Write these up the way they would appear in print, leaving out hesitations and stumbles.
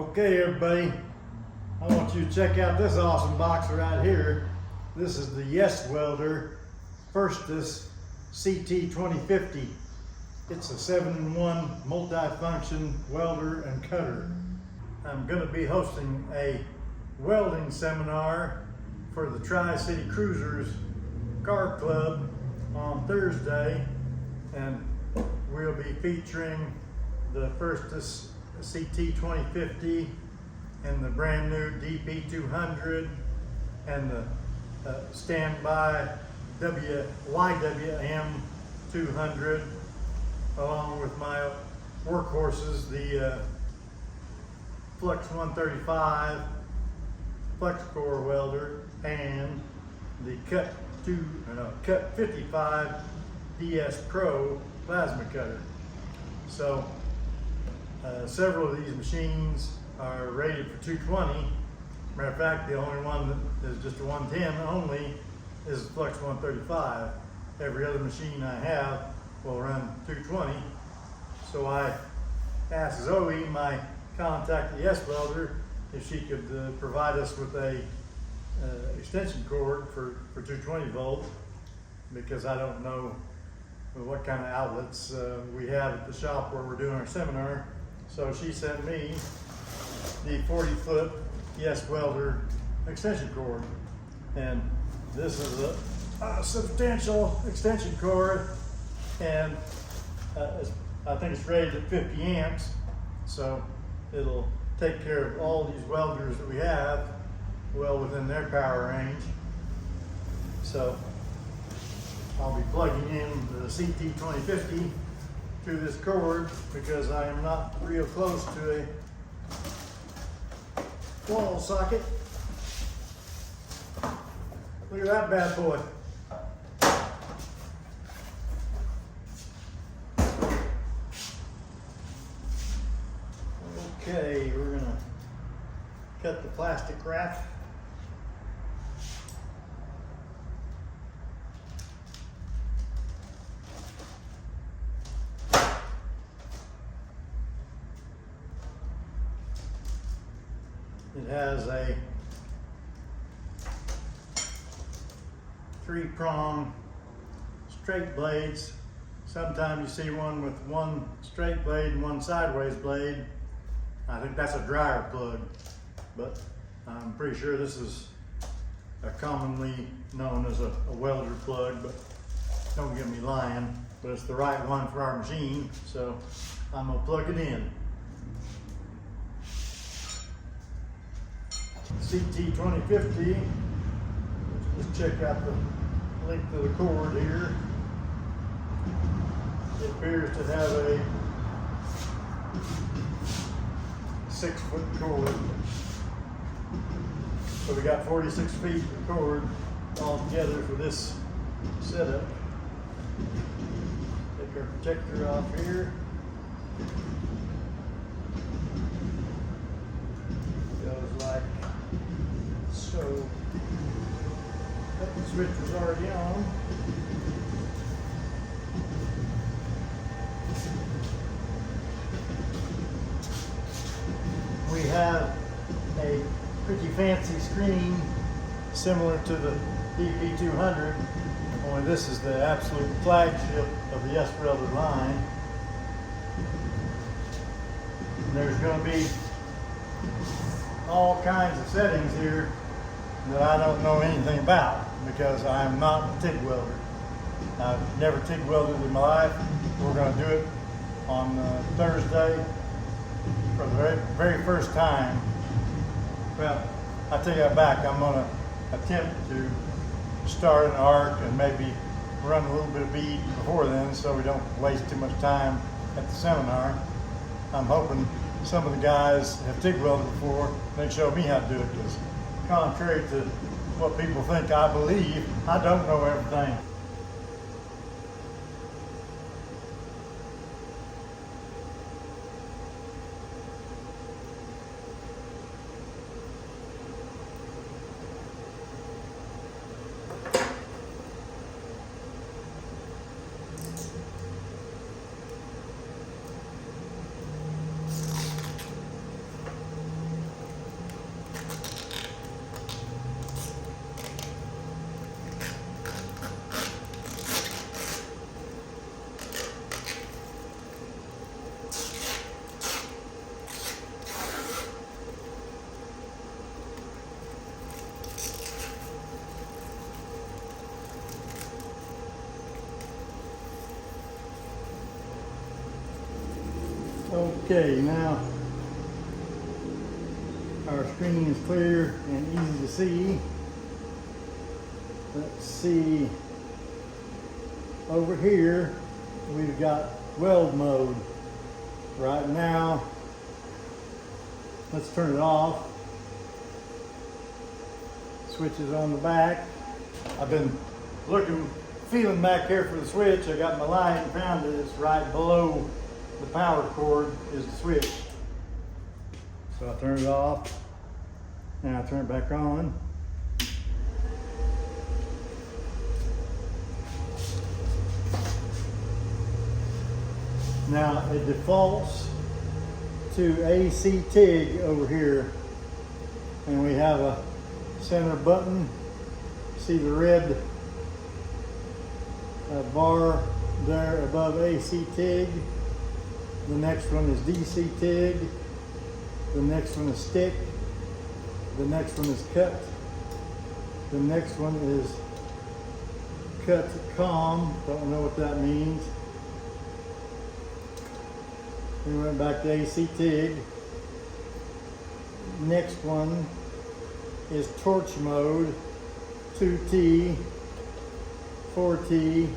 Okay, everybody, I want you to check out this awesome box right here. This is the YesWelder FIRSTESS CT2050. It's a 7-in-1 multi-function welder and cutter. I'm going to be hosting a welding seminar for the Tri-City Cruisers Car Club on Thursday, and we'll be featuring the FIRSTESS CT2050 and the brand new DP200 and the standby YWM 200, along with my workhorses, the Flux 135 Flux Core welder and the Cut 55 DS Pro plasma cutter. So several of these machines are rated for 220. Matter of fact, the only one that is just a 110 only is the Flux 135. Every other machine I have will run 220. So I asked Zoe, my contact at YesWelder, if she could provide us with a extension cord for 220 volts, because I don't know what kind of outlets we have at the shop where we're doing our seminar. So she sent me the 40-foot YesWelder extension cord, and this is a substantial extension cord, and I think it's rated at 50 amps, so it'll take care of all these welders that we have well within their power range. So I'll be plugging in the CT2050 through this cord because I am not real close to a wall socket. Look at that bad boy. Okay, we're gonna cut the plastic wrap. It has a 3-prong straight blades. Sometimes you see one with one straight blade and one sideways blade. I think that's a dryer plug, but I'm pretty sure this is commonly known as a welder plug, but don't get me lying, but it's the right one for our machine, so I'm gonna plug it in. CT2050, just check out the length of the cord here. It appears to have a 6-foot cord. So we got 46 feet of cord all together for this setup. Take our protector off here. Goes like so. The switch was already on. We have a pretty fancy screen similar to the DP200, only this is the absolute flagship of the YesWelder line. And there's going to be all kinds of settings here that I don't know anything about because I'm not a TIG welder. I've never TIG welded in my life. We're going to do it on Thursday for the very first time. Well, I take that back. I'm going to attempt to start an arc and maybe run a little bit of bead before then so we don't waste too much time at the seminar. I'm hoping some of the guys have TIG welded before. They show me how to do it, because contrary to what people think I believe, I don't know everything. Okay, now our screen is clear and easy to see. Let's see, over here we've got weld mode. Right now, let's turn it off. Switch is on the back. I've been feeling back here for the switch. I got my light and found it. It's right below the power cord is the switch. So I turn it off. Now I turn it back on. Now it defaults to AC TIG over here, and we have a center button. See the red bar there above AC TIG. The next one is DC TIG. The next one is stick. The next one is cut. The next one is cut COM. Don't know what that means. We went back to AC TIG. Next one is torch mode, 2T, 4T,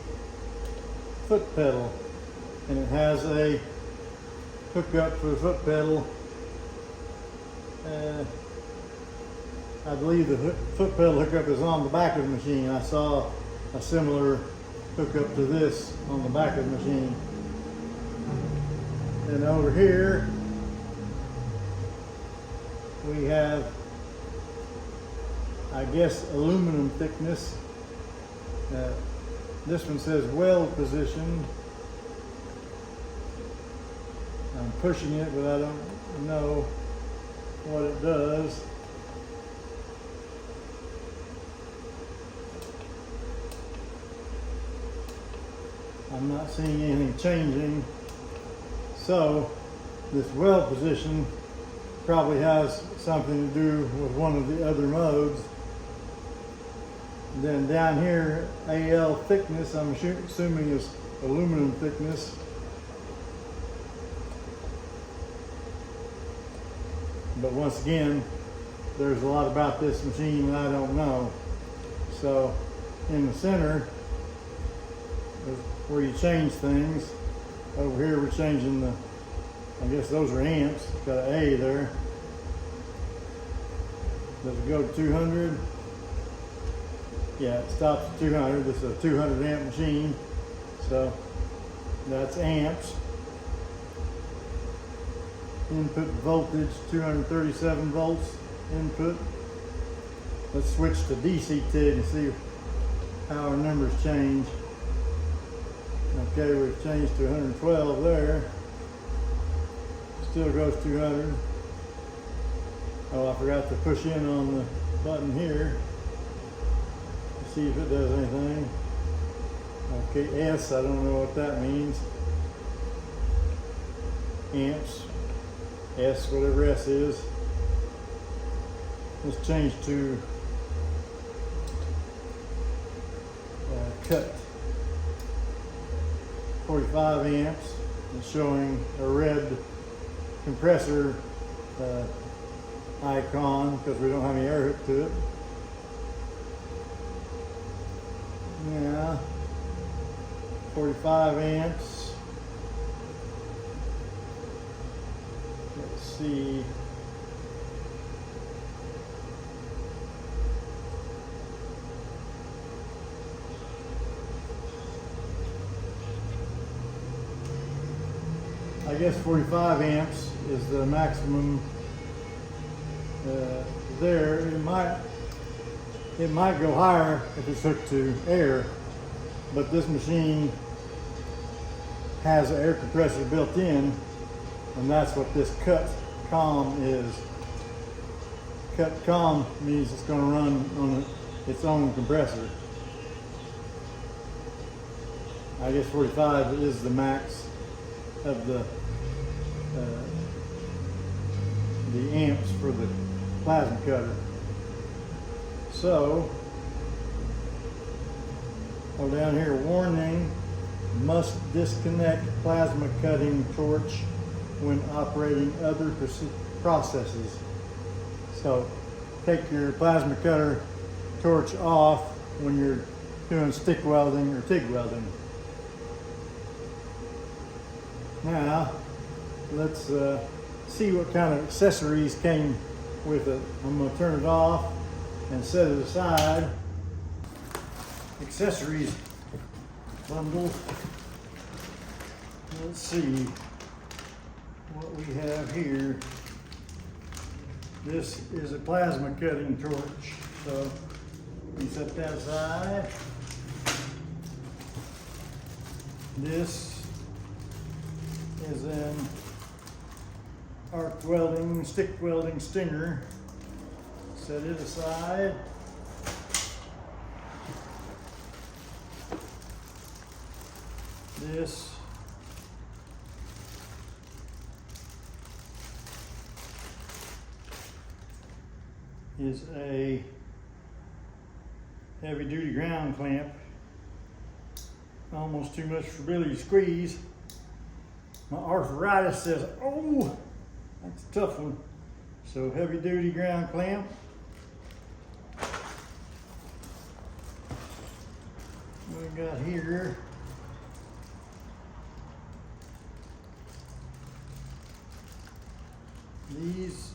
foot pedal. And it has a hookup for the foot pedal. I believe the foot pedal hookup is on the back of the machine. I saw a similar hookup to this on the back of the machine. And over here, we have, I guess, aluminum thickness. This one says weld position. I'm pushing it, but I don't know what it does. I'm not seeing anything changing. So this weld position probably has something to do with one of the other modes. And then down here, AL thickness, I'm assuming is aluminum thickness. But once again, there's a lot about this machine that I don't know. So in the center is where you change things. Over here we're changing the, I guess those are amps. It's got an A there. Does it go to 200? Yeah, it stops at 200. This is a 200 amp machine. So that's amps. Input voltage, 237 volts input. Let's switch to DC TIG and see how our numbers change. Okay, we've changed to 112 there. Still goes 200. Oh, I forgot to push in on the button here to see if it does anything. Okay, S, I don't know what that means. Amps, S, whatever S is. Let's change to cut. 45 amps. It's showing a red compressor icon because we don't have any air hook to it. Yeah, 45 amps. Let's see. I guess 45 amps is the maximum there. It might go higher if it's hooked to air, but this machine has an air compressor built in, and that's what this cut COM is. Cut COM means it's going to run on its own compressor. I guess 45 is the max of the amps for the plasma cutter. So, go down here, warning, must disconnect plasma cutting torch when operating other processes. So take your plasma cutter torch off when you're doing stick welding or TIG welding. Now let's see what kind of accessories came with it. I'm going to turn it off and set it aside. Accessories bundle. Let's see what we have here. This is a plasma cutting torch. So we set that aside. This is an arc welding, stick welding stinger. Set it aside. This is a heavy duty ground clamp. Almost too much for Billy to squeeze. My arthritis says, oh, that's a tough one. So heavy duty ground clamp. What we got here? These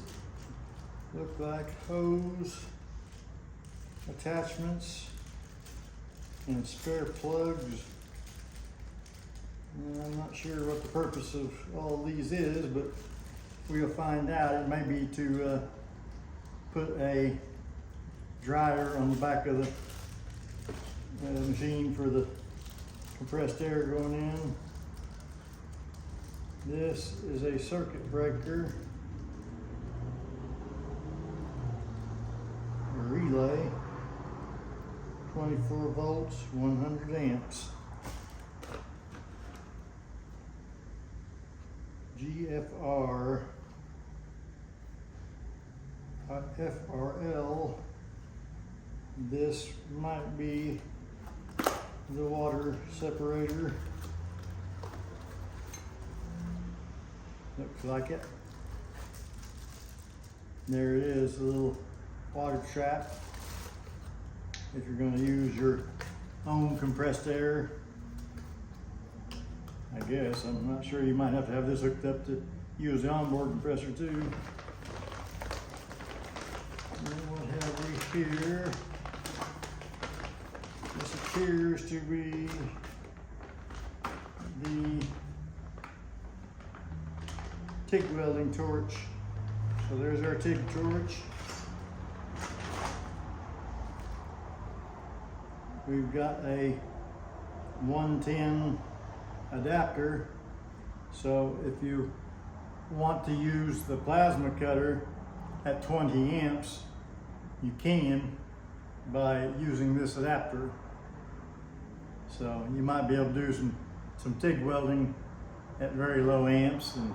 look like hose attachments and spare plugs. And I'm not sure what the purpose of all these is, but we'll find out. It may be to put a dryer on the back of the machine for the compressed air going in. This is a circuit breaker, a relay, 24 volts, 100 amps. GFR, FRL. This might be the water separator. Looks like it. There it is, a little water trap. If you're going to use your own compressed air, I guess. I'm not sure. You might have to have this hooked up to use the onboard compressor too. And what have we here? This appears to be the TIG welding torch. So there's our TIG torch. We've got a 110 adapter. So if you want to use the plasma cutter at 20 amps, you can by using this adapter. So you might be able to do some TIG welding at very low amps and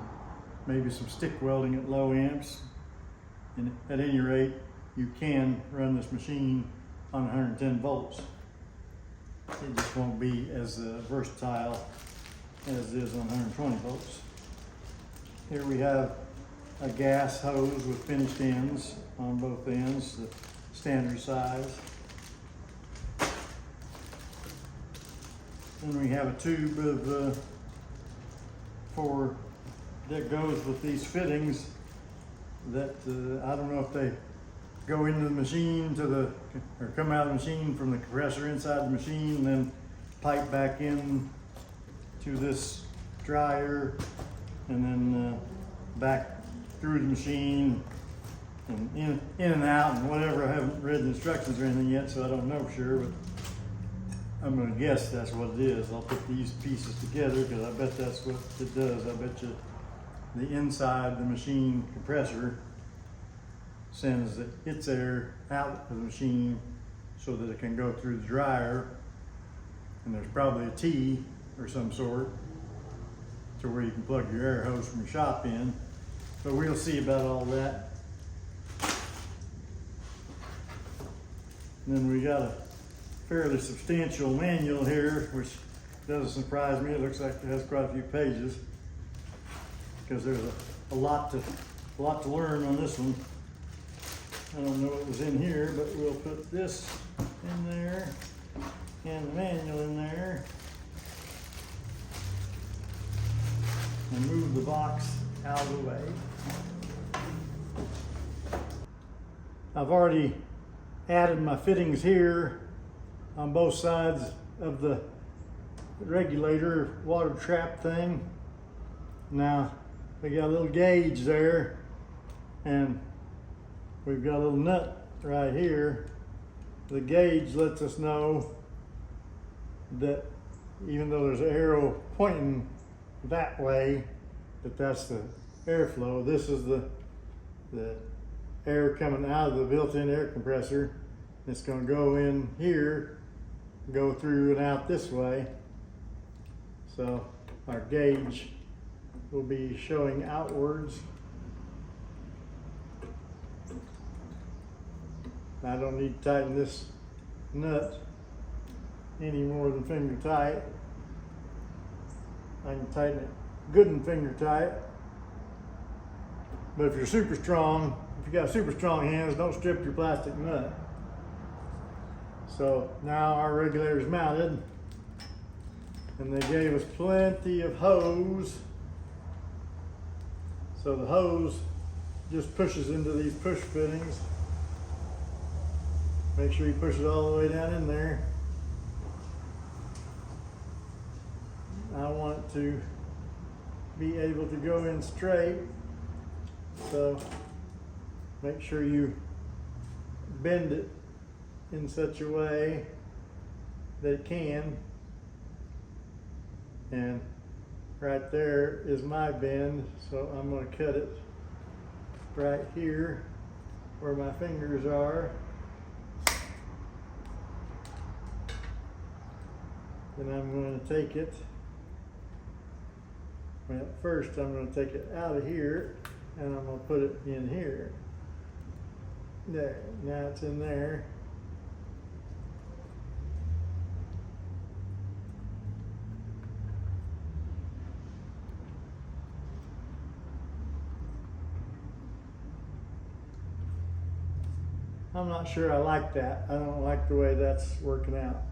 maybe some stick welding at low amps. And at any rate, you can run this machine on 110 volts. It just won't be as versatile as it is on 120 volts. Here we have a gas hose with finished ends on both ends, the standard size. Then we have a tube of that goes with these fittings that I don't know if they go into the machine or come out of the machine from the compressor inside the machine and then pipe back in to this dryer and then back through the machine and in and out and whatever. I haven't read the instructions or anything yet, so I don't know for sure, but I'm gonna guess that's what it is. I'll put these pieces together because I bet that's what it does. I bet you the inside the machine compressor sends its air out of the machine so that it can go through the dryer, and there's probably a T or some sort to where you can plug your air hose from your shop in. But we'll see about all that. And then we got a fairly substantial manual here, which doesn't surprise me. It looks like it has quite a few pages. because there's a lot to learn on this one. I don't know what was in here, but we'll put this in there and the manual in there and move the box out of the way. I've already added my fittings here on both sides of the regulator water trap thing. Now we got a little gauge there, and we've got a little nut right here. The gauge lets us know that even though there's an arrow pointing that way, that's the airflow. This is the air coming out of the built-in air compressor. It's going to go in here, go through and out this way. So our gauge will be showing outwards. I don't need to tighten this nut any more than finger tight. I can tighten it good and finger tight. But if you're super strong, if you got super strong hands, don't strip your plastic nut. So now our regulator is mounted, and they gave us plenty of hose. So the hose just pushes into these push fittings. Make sure you push it all the way down in there. I want it to be able to go in straight, so make sure you bend it in such a way that it can. And right there is my bend, so I'm going to cut it right here where my fingers are. Then I'm going to take it, well, first I'm going to take it out of here and I'm going to put it in here. There, now it's in there. I'm not sure I like that. I don't like the way that's working out.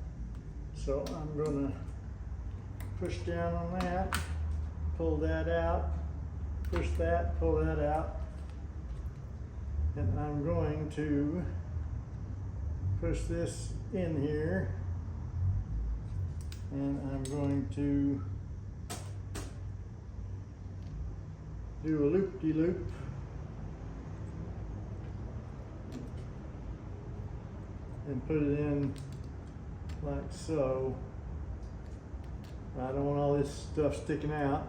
So I'm going to push down on that, pull that out, push that, pull that out. And I'm going to push this in here. And I'm going to do a loop-de-loop. And put it in like so. I don't want all this stuff sticking out,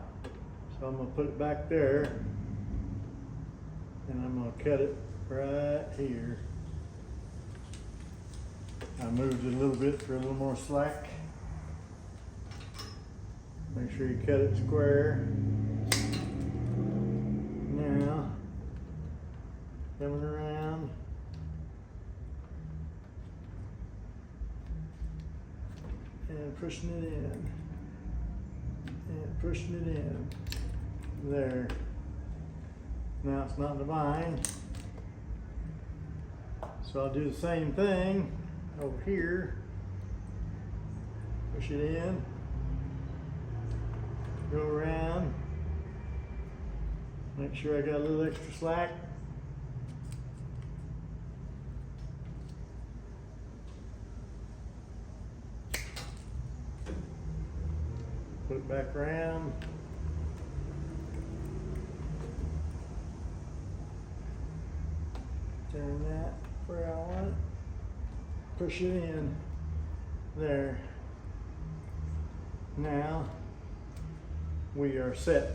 so I'm going to put it back there, and I'm going to cut it right here. I moved it a little bit for a little more slack. Make sure you cut it square. Now, coming around. And pushing it in, and pushing it in, there. Now it's not in the bind, so I'll do the same thing over here. Push it in, go around, make sure I got a little extra slack. Put it back around. Turn that where I want it. Push it in. There. Now we are set.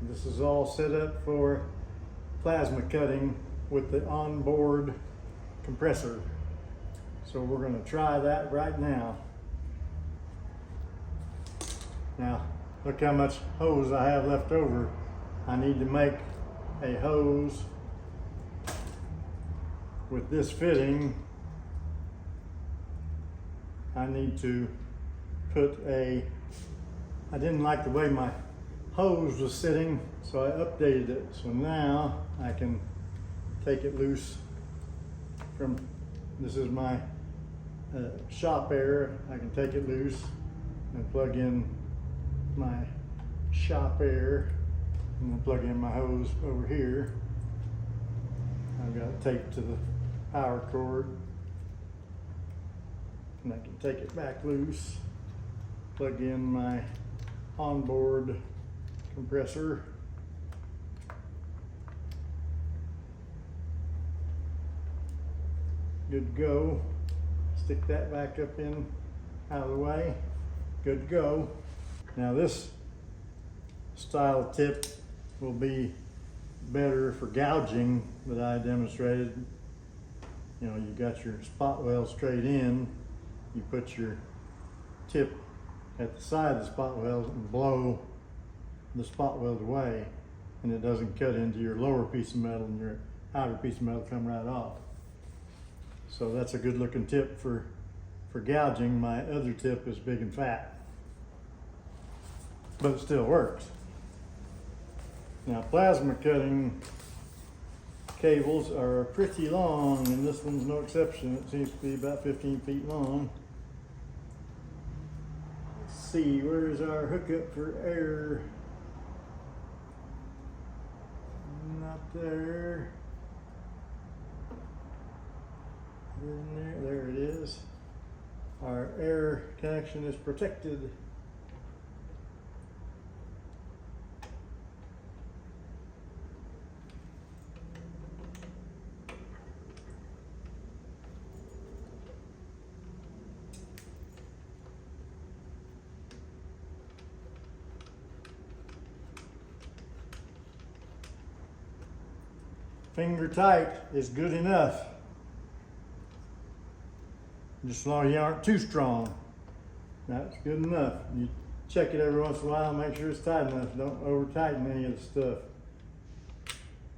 This is all set up for plasma cutting with the onboard compressor. So we're going to try that right now. Now, look how much hose I have left over. I need to make a hose with this fitting. I need to put I didn't like the way my hose was sitting, so I updated it. So now I can take it loose from, this is my shop air. I can take it loose and plug in my shop air and then plug in my hose over here. I've got it taped to the power cord, and I can take it back loose, plug in my onboard compressor, good to go. Stick that back up in, out of the way, good to go. Now this style tip will be better for gouging that I demonstrated. You know, you got your spot weld straight in, you put your tip at the side of the spot weld and blow the spot weld away, and it doesn't cut into your lower piece of metal and your outer piece of metal come right off. So that's a good looking tip for gouging. My other tip is big and fat, but it still works. Now plasma cutting cables are pretty long, and this one's no exception. It seems to be about 15 feet long. Let's see, where's our hookup for air? Not there. In there it is. Our air connection is protected. Finger tight is good enough. Just as long as you aren't too strong. That's good enough. You check it every once in a while, make sure it's tight enough. Don't over tighten any of the stuff.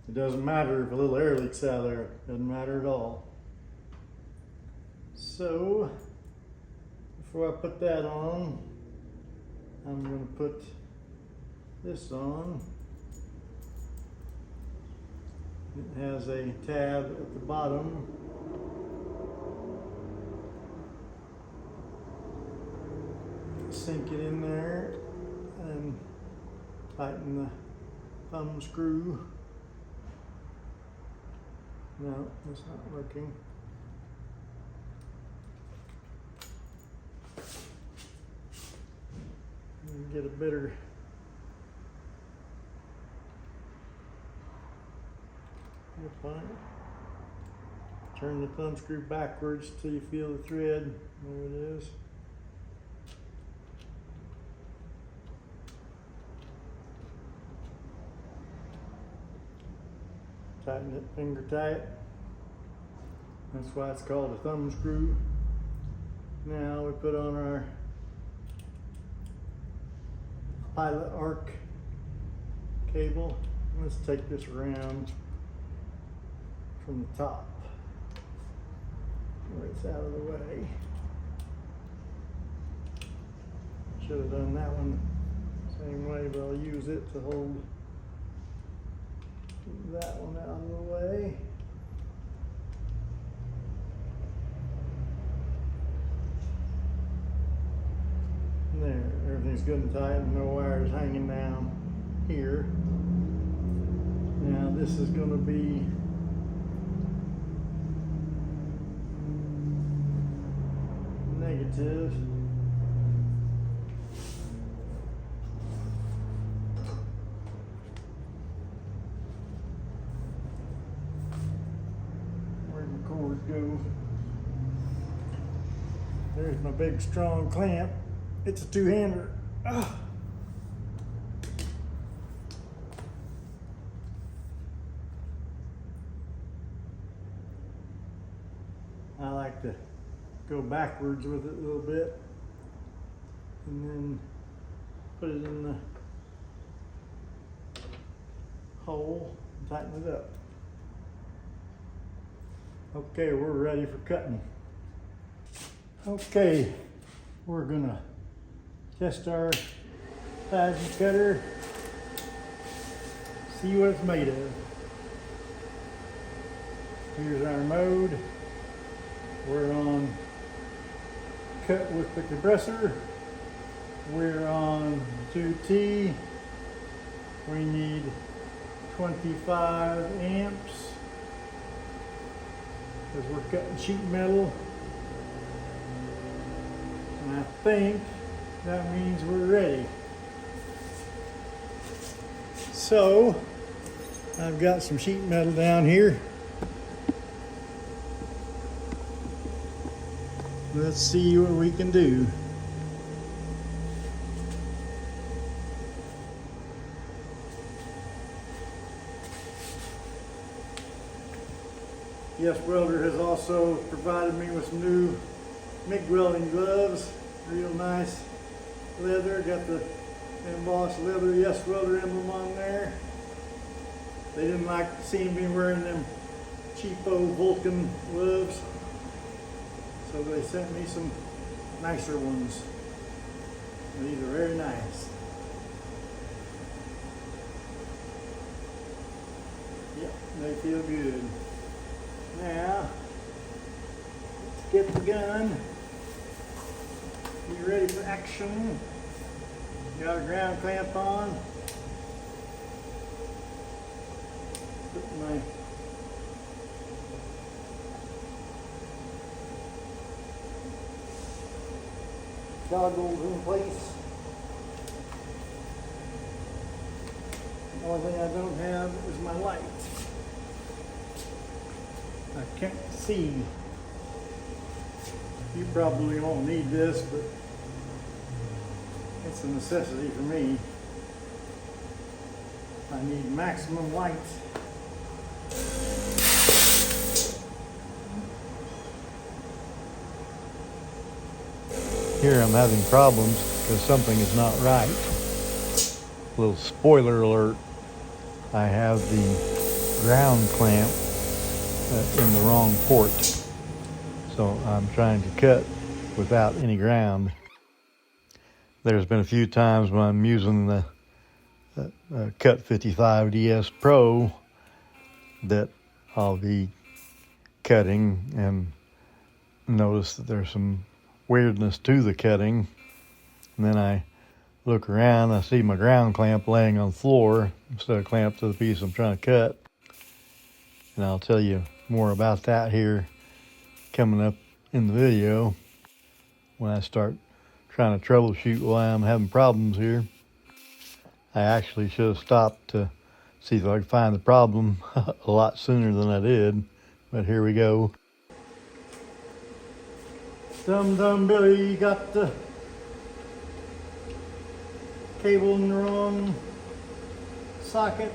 It doesn't matter if a little air leaks out of there. It doesn't matter at all. So, before I put that on, I'm going to put this on. It has a tab at the bottom. Sink it in there and tighten the thumb screw. No, it's not working. Get a better grip on it. Turn the thumb screw backwards till you feel the thread. There it is. Tighten it finger tight. That's why it's called a thumb screw. Now we put on our pilot arc cable. Let's take this around from the top where it's out of the way. Should have done that one same way, but I'll use it to hold that one out of the way. There, everything's good and tight and no wires hanging down here. Now this is going to be negative. Go. There's my big strong clamp. It's a two-hander. Ah. I like to go backwards with it a little bit and then put it in the hole and tighten it up. Okay, we're ready for cutting. Okay, we're gonna test our plasma cutter see what it's made of. Here's our mode. We're on cut with the compressor. We're on 2T. We need 25 amps because we're cutting sheet metal. And I think that means we're ready. So I've got some sheet metal down here. Let's see what we can do. YesWelder has also provided me with some new MIG welding gloves. Real nice leather. Got the embossed leather YesWelder emblem on there. They didn't like seeing me wearing them cheapo Vulcan gloves, so they sent me some nicer ones. And these are very nice. Yep, they feel good. Now, let's get the gun. Be ready for action. Got a ground clamp on. Put my goggles in place. The only thing I don't have is my light. I can't see. You probably won't need this, but it's a necessity for me. I need maximum light. Here I'm having problems because something is not right. Little spoiler alert. I have the ground clamp in the wrong port. So I'm trying to cut without any ground. There's been a few times when I'm using the Cut 55 DS Pro that I'll be cutting and notice that there's some weirdness to the cutting. And then I look around, I see my ground clamp laying on the floor instead of clamped to the piece I'm trying to cut. And I'll tell you more about that here coming up in the video when I start trying to troubleshoot why I'm having problems here. I actually should have stopped to see if I could find the problem a lot sooner than I did, but here we go. Dum Billy got the cable in the wrong socket.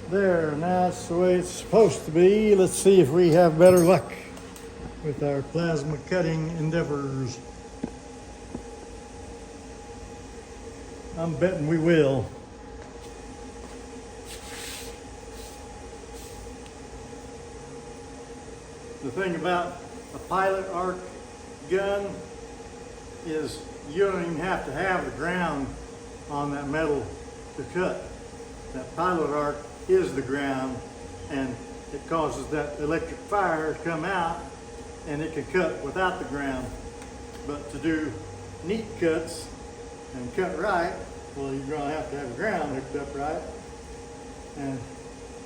There, now that's the way it's supposed to be. Let's see if we have better luck with our plasma cutting endeavors. I'm betting we will. The thing about a pilot arc gun is you don't even have to have the ground on that metal to cut. That pilot arc is the ground, and it causes that electric fire to come out, and it can cut without the ground. But to do neat cuts and cut right, well, you're going to have the ground hooked up right. And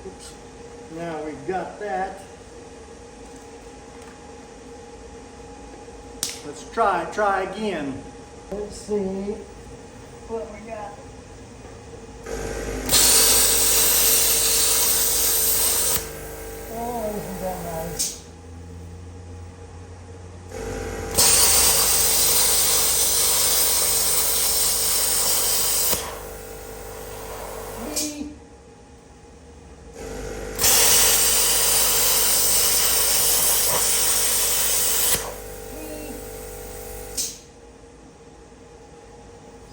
oops, now we've got that. Let's try again. Let's see what we got. Oh, isn't that nice?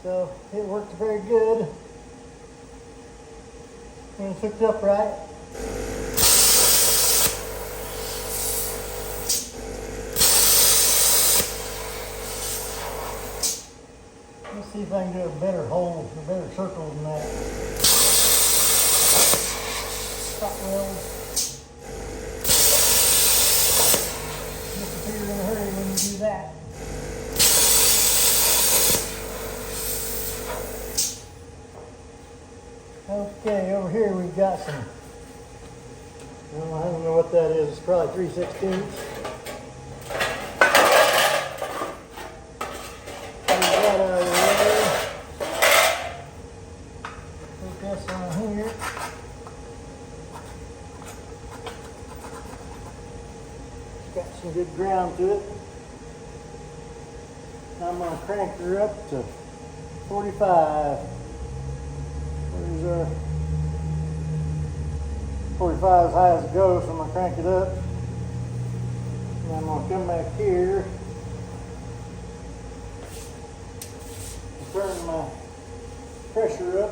So it worked very good. And it's hooked up right. Let's see if I can do a better hole, a better circle than that. spot welds. Disappear in a hurry when you do that. Okay, over here we've got some, well, I don't know what that is, it's probably 3/16. Put that out of the way. Put this on here. It's got some good ground to it. I'm going to crank her up to 45. There's our 45 as high as it goes, so I'm going to crank it up. And I'm going to come back here and turn my pressure up.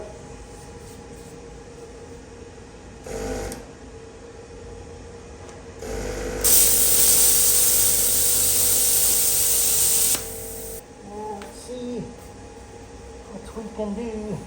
And let's see what we can do.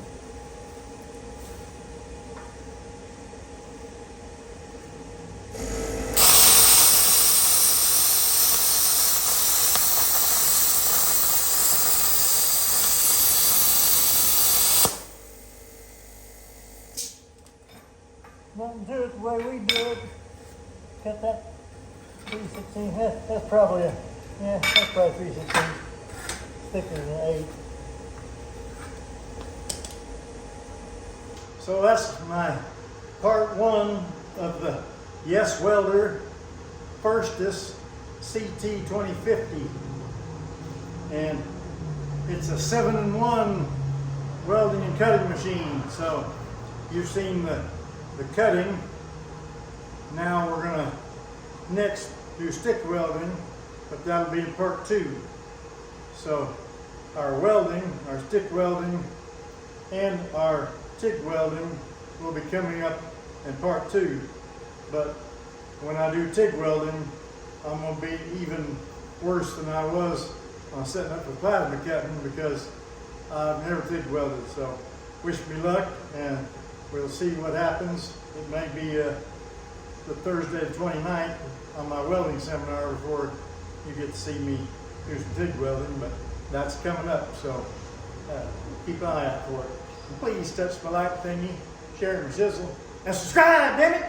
Nothing to it the way we do it. Cut that 3/16. That's probably that's probably 3/16. Thicker than 8. So that's my part 1 of the YesWelder FIRSTESS CT2050, and it's a 7-in-1 welding and cutting machine. So you've seen the cutting. Now we're going to next do stick welding, but that'll be in part 2. So our welding, our stick welding, and our TIG welding will be coming up in part 2. But when I do TIG welding, I'm going to be even worse than I was on setting up for plasma cutting, because I've never TIG welded. So wish me luck, and we'll see what happens. It may be the Thursday the 29th on my welding seminar before you get to see me do some TIG welding, but that's coming up, so keep an eye out for it. And please touch my like thingy, share it, and shizzle, and subscribe, damn it!